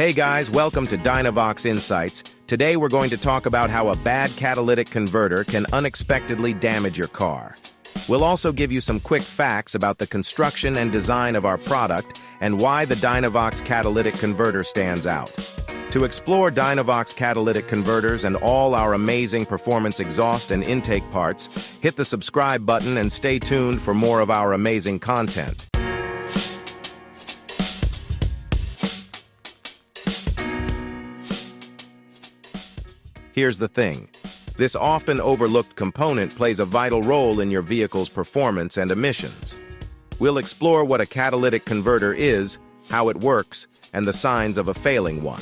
Hey guys, welcome to Dynovox Insights. Today we're going to talk about how a bad catalytic converter can unexpectedly damage your car. We'll also give you some quick facts about the construction and design of our product and why the Dynovox catalytic converter stands out. To explore Dynovox catalytic converters and all our amazing performance exhaust and intake parts, hit the subscribe button and stay tuned for more of our amazing content. Here's the thing. This often overlooked component plays a vital role in your vehicle's performance and emissions. We'll explore what a catalytic converter is, how it works, and the signs of a failing one.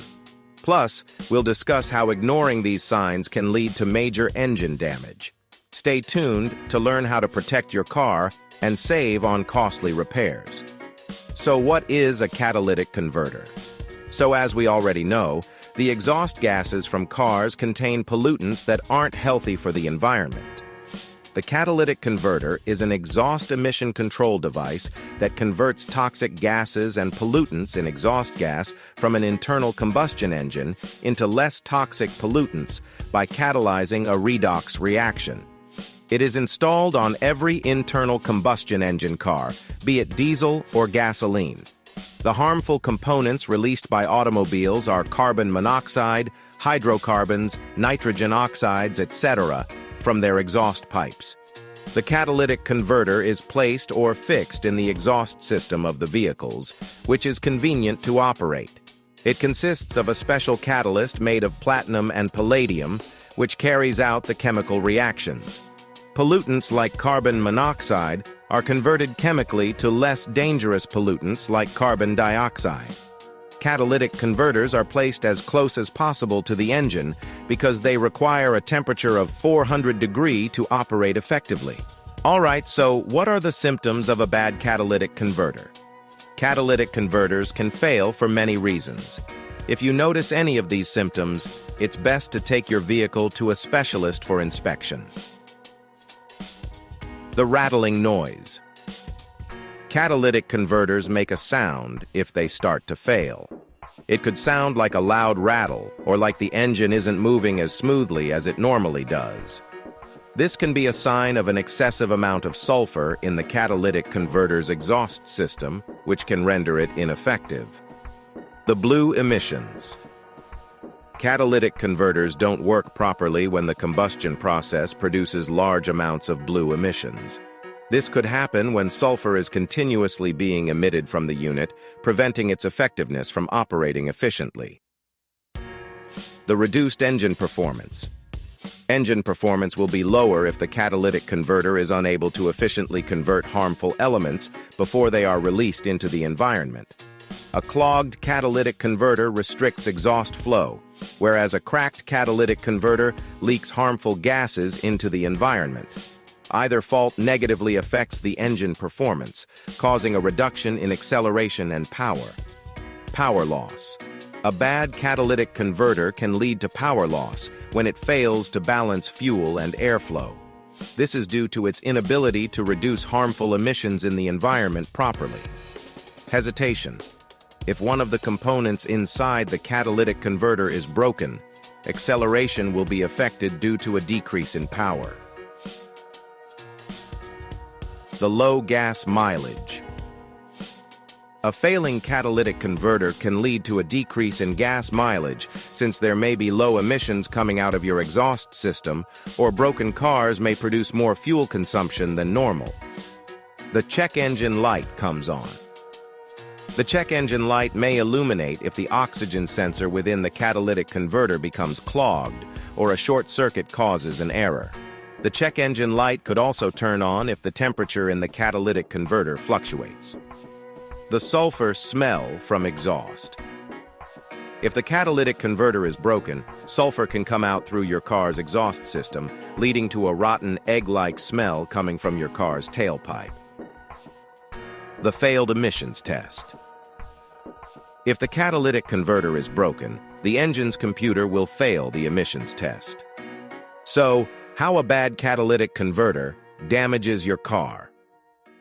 Plus, we'll discuss how ignoring these signs can lead to major engine damage. Stay tuned to learn how to protect your car and save on costly repairs. So what is a catalytic converter? So as we already know, the exhaust gases from cars contain pollutants that aren't healthy for the environment. The catalytic converter is an exhaust emission control device that converts toxic gases and pollutants in exhaust gas from an internal combustion engine into less toxic pollutants by catalyzing a redox reaction. It is installed on every internal combustion engine car, be it diesel or gasoline. The harmful components released by automobiles are carbon monoxide, hydrocarbons, nitrogen oxides, etc., from their exhaust pipes. The catalytic converter is placed or fixed in the exhaust system of the vehicles, which is convenient to operate. It consists of a special catalyst made of platinum and palladium, which carries out the chemical reactions. Pollutants like carbon monoxide are converted chemically to less dangerous pollutants like carbon dioxide. Catalytic converters are placed as close as possible to the engine because they require a temperature of 400 degrees to operate effectively. Alright, so what are the symptoms of a bad catalytic converter? Catalytic converters can fail for many reasons. If you notice any of these symptoms, it's best to take your vehicle to a specialist for inspection. The rattling noise. Catalytic converters make a sound if they start to fail. It could sound like a loud rattle or like the engine isn't moving as smoothly as it normally does. This can be a sign of an excessive amount of sulfur in the catalytic converter's exhaust system, which can render it ineffective. The blue emissions. Catalytic converters don't work properly when the combustion process produces large amounts of blue emissions. This could happen when sulfur is continuously being emitted from the unit, preventing its effectiveness from operating efficiently. The reduced engine performance. Engine performance will be lower if the catalytic converter is unable to efficiently convert harmful elements before they are released into the environment. A clogged catalytic converter restricts exhaust flow, whereas a cracked catalytic converter leaks harmful gases into the environment. Either fault negatively affects the engine performance, causing a reduction in acceleration and power. Power loss. A bad catalytic converter can lead to power loss when it fails to balance fuel and airflow. This is due to its inability to reduce harmful emissions in the environment properly. Hesitation. If one of the components inside the catalytic converter is broken, acceleration will be affected due to a decrease in power. The low gas mileage. A failing catalytic converter can lead to a decrease in gas mileage since there may be low emissions coming out of your exhaust system, or broken cars may produce more fuel consumption than normal. The check engine light comes on. The check engine light may illuminate if the oxygen sensor within the catalytic converter becomes clogged or a short circuit causes an error. The check engine light could also turn on if the temperature in the catalytic converter fluctuates. The sulfur smell from exhaust. If the catalytic converter is broken, sulfur can come out through your car's exhaust system, leading to a rotten egg-like smell coming from your car's tailpipe. The failed emissions test. If the catalytic converter is broken, the engine's computer will fail the emissions test. So, how a bad catalytic converter damages your car.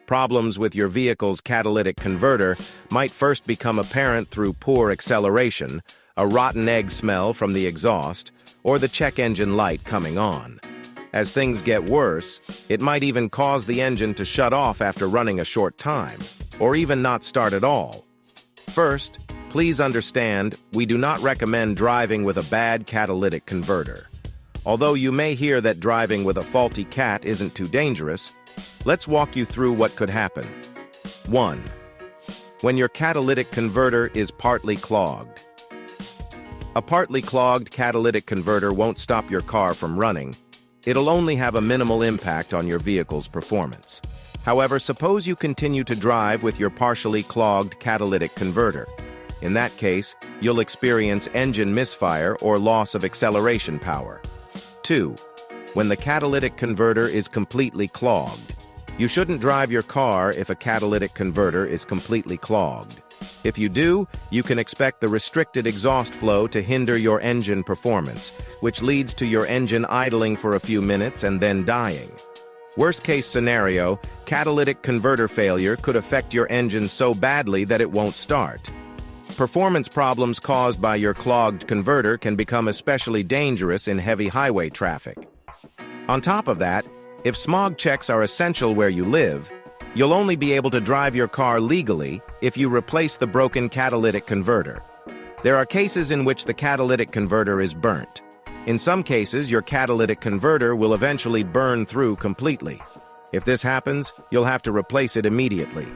Problems with your vehicle's catalytic converter might first become apparent through poor acceleration, a rotten egg smell from the exhaust, or the check engine light coming on. As things get worse, it might even cause the engine to shut off after running a short time, or even not start at all. First, please understand, we do not recommend driving with a bad catalytic converter. Although you may hear that driving with a faulty cat isn't too dangerous, let's walk you through what could happen. 1. When your catalytic converter is partly clogged. A partly clogged catalytic converter won't stop your car from running. It'll only have a minimal impact on your vehicle's performance. However, suppose you continue to drive with your partially clogged catalytic converter. In that case, you'll experience engine misfire or loss of acceleration power. 2. When the catalytic converter is completely clogged. You shouldn't drive your car if a catalytic converter is completely clogged. If you do, you can expect the restricted exhaust flow to hinder your engine performance, which leads to your engine idling for a few minutes and then dying. Worst-case scenario, catalytic converter failure could affect your engine so badly that it won't start. Performance problems caused by your clogged converter can become especially dangerous in heavy highway traffic. On top of that, if smog checks are essential where you live, you'll only be able to drive your car legally if you replace the broken catalytic converter. There are cases in which the catalytic converter is burnt. In some cases, your catalytic converter will eventually burn through completely. If this happens, you'll have to replace it immediately.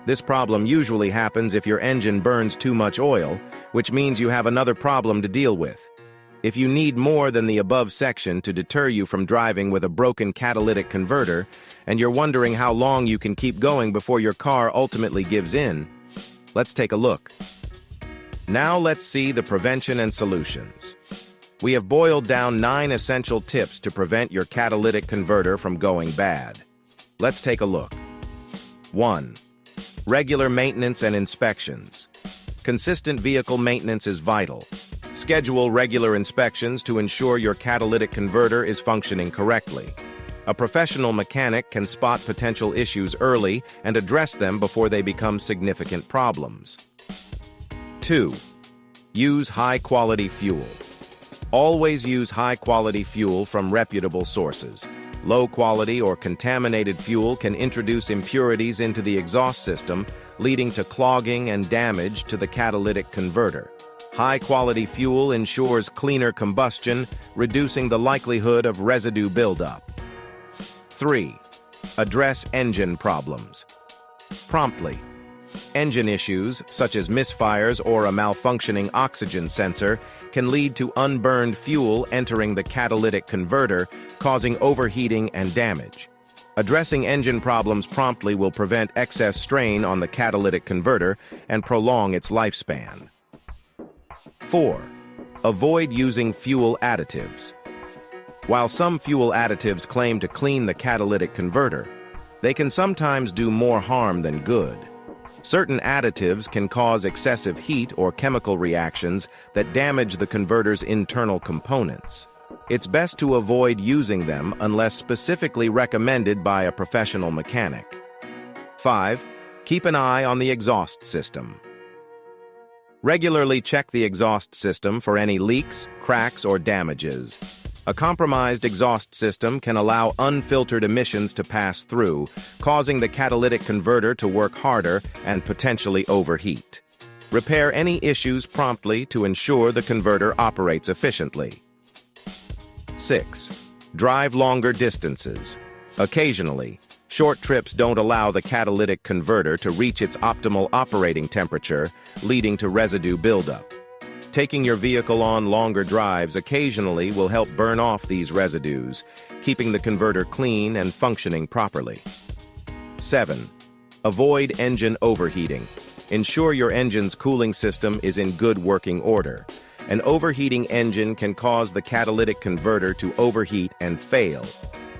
This problem usually happens if your engine burns too much oil, which means you have another problem to deal with. If you need more than the above section to deter you from driving with a broken catalytic converter, and you're wondering how long you can keep going before your car ultimately gives in, let's take a look. Now let's see the prevention and solutions. We have boiled down 9 essential tips to prevent your catalytic converter from going bad. Let's take a look. 1. Regular maintenance and inspections. Consistent vehicle maintenance is vital. Schedule regular inspections to ensure your catalytic converter is functioning correctly. A professional mechanic can spot potential issues early and address them before they become significant problems. 2. Use high-quality fuel. Always use high-quality fuel from reputable sources. Low-quality or contaminated fuel can introduce impurities into the exhaust system, leading to clogging and damage to the catalytic converter. High-quality fuel ensures cleaner combustion, reducing the likelihood of residue buildup. 3. Address engine problems promptly. Engine issues, such as misfires or a malfunctioning oxygen sensor, can lead to unburned fuel entering the catalytic converter, causing overheating and damage. Addressing engine problems promptly will prevent excess strain on the catalytic converter and prolong its lifespan. 4. Avoid using fuel additives. While some fuel additives claim to clean the catalytic converter, they can sometimes do more harm than good. Certain additives can cause excessive heat or chemical reactions that damage the converter's internal components. It's best to avoid using them unless specifically recommended by a professional mechanic. 5. Keep an eye on the exhaust system. Regularly check the exhaust system for any leaks, cracks, or damages. A compromised exhaust system can allow unfiltered emissions to pass through, causing the catalytic converter to work harder and potentially overheat. Repair any issues promptly to ensure the converter operates efficiently. 6. Drive longer distances. Occasionally, short trips don't allow the catalytic converter to reach its optimal operating temperature, leading to residue buildup. Taking your vehicle on longer drives occasionally will help burn off these residues, keeping the converter clean and functioning properly. 7. Avoid engine overheating. Ensure your engine's cooling system is in good working order. An overheating engine can cause the catalytic converter to overheat and fail.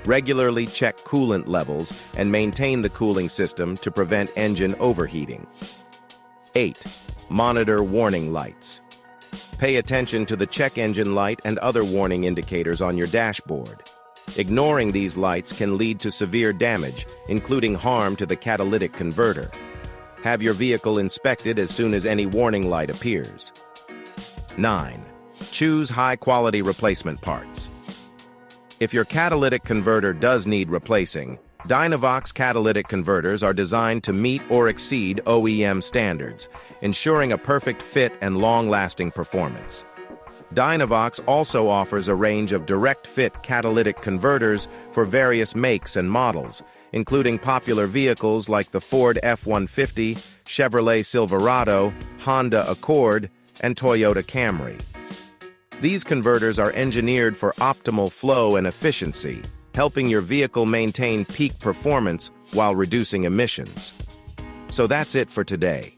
Regularly check coolant levels and maintain the cooling system to prevent engine overheating. 8. Monitor warning lights. Pay attention to the check engine light and other warning indicators on your dashboard. Ignoring these lights can lead to severe damage, including harm to the catalytic converter. Have your vehicle inspected as soon as any warning light appears. 9. Choose high-quality replacement parts. If your catalytic converter does need replacing, Dynovox catalytic converters are designed to meet or exceed OEM standards, ensuring a perfect fit and long-lasting performance. Dynovox also offers a range of direct-fit catalytic converters for various makes and models, including popular vehicles like the Ford F-150, Chevrolet Silverado, Honda Accord, and Toyota Camry. These converters are engineered for optimal flow and efficiency, helping your vehicle maintain peak performance while reducing emissions. So that's it for today.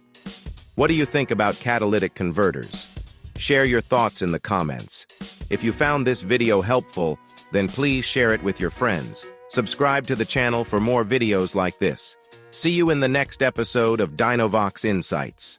What do you think about catalytic converters? Share your thoughts in the comments. If you found this video helpful, then please share it with your friends. Subscribe to the channel for more videos like this. See you in the next episode of Dynovox Insights.